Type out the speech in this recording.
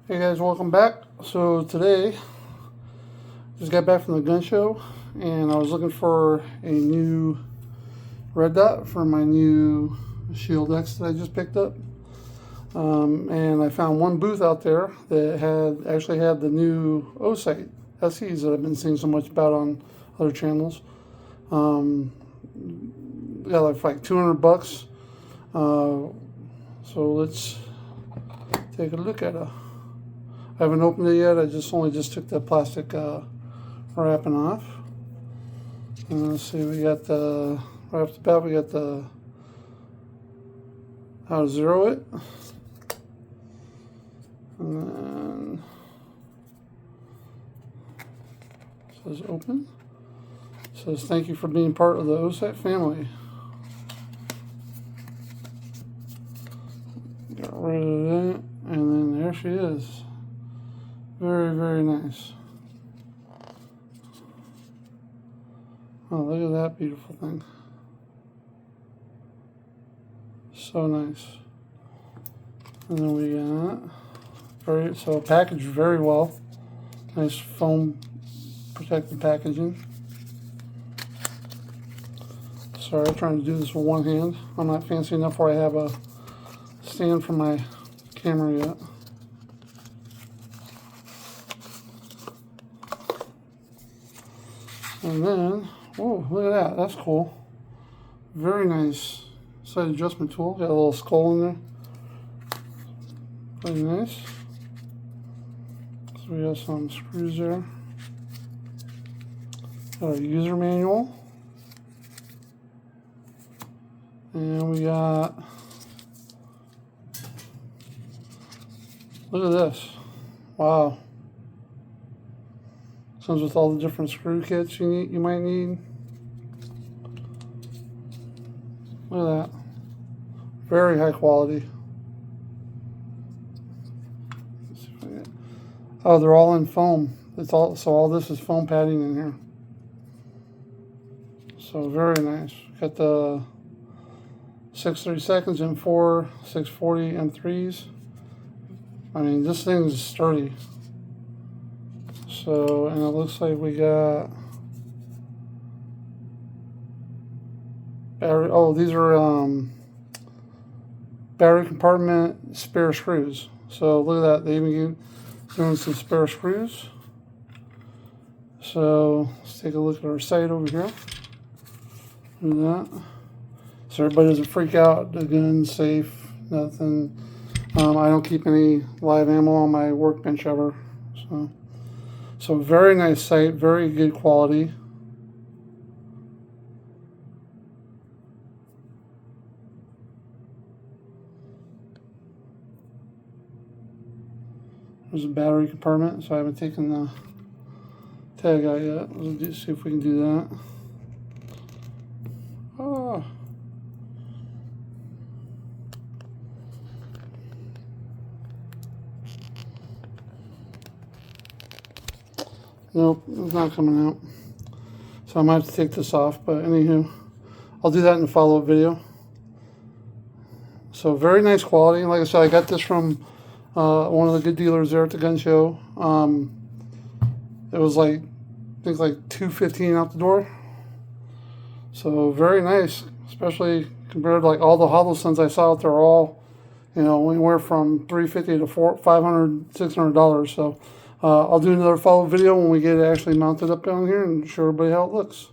Hey guys, welcome back. So today, just got back from the gun show and I was looking for a new red dot for my new Shield X that I just picked up. And I found one booth out there that actually had the new Osight SEs that I've been seeing so much about on other channels. Got like $200. So let's take a look at it. I haven't opened it yet. I only just took the plastic wrapping off. And let's see, we got the right off the bat, we got the how to zero it, and then it says open. It says thank you for being part of the Osight family. Got rid of that, and then there she is. Very, very nice. Oh, look at that beautiful thing. So nice. And then we got packaged very well. Nice foam protected packaging. Sorry, I'm trying to do this with one hand. I'm not fancy enough where I have a stand for my camera yet. And then, oh, look at that. That's cool. Very nice sight adjustment tool. Got a little skull in there. Pretty nice. So we got some screws there. Got our user manual. And we got, look at this. Wow. Comes with all the different screw kits you might need. Look at that. Very high quality. Oh, they're all in foam. So all this is foam padding in here. So very nice. Got the 6/32 and 4 640 M3s. I mean, this thing is sturdy. So, and it looks like we got battery. Oh, these are battery compartment spare screws. So look at that. They even doing some spare screws. So let's take a look at our sight over here. Do that. So everybody doesn't freak out. The gun's safe. Nothing. I don't keep any live ammo on my workbench ever. So very nice sight, very good quality. There's a battery compartment, so I haven't taken the tag out yet. Let's see if we can do that. Oh. Nope, it's not coming out. So I might have to take this off, but anywho, I'll do that in the follow-up video. So very nice quality. Like I said, I got this from one of the good dealers there at the gun show. It was like, I think like $2.15 out the door. So very nice, especially compared to like all the Holosuns I saw out there, all, you know, anywhere from $350 to $500, $600. So I'll do another follow-up video when we get it actually mounted up down here and show everybody how it looks.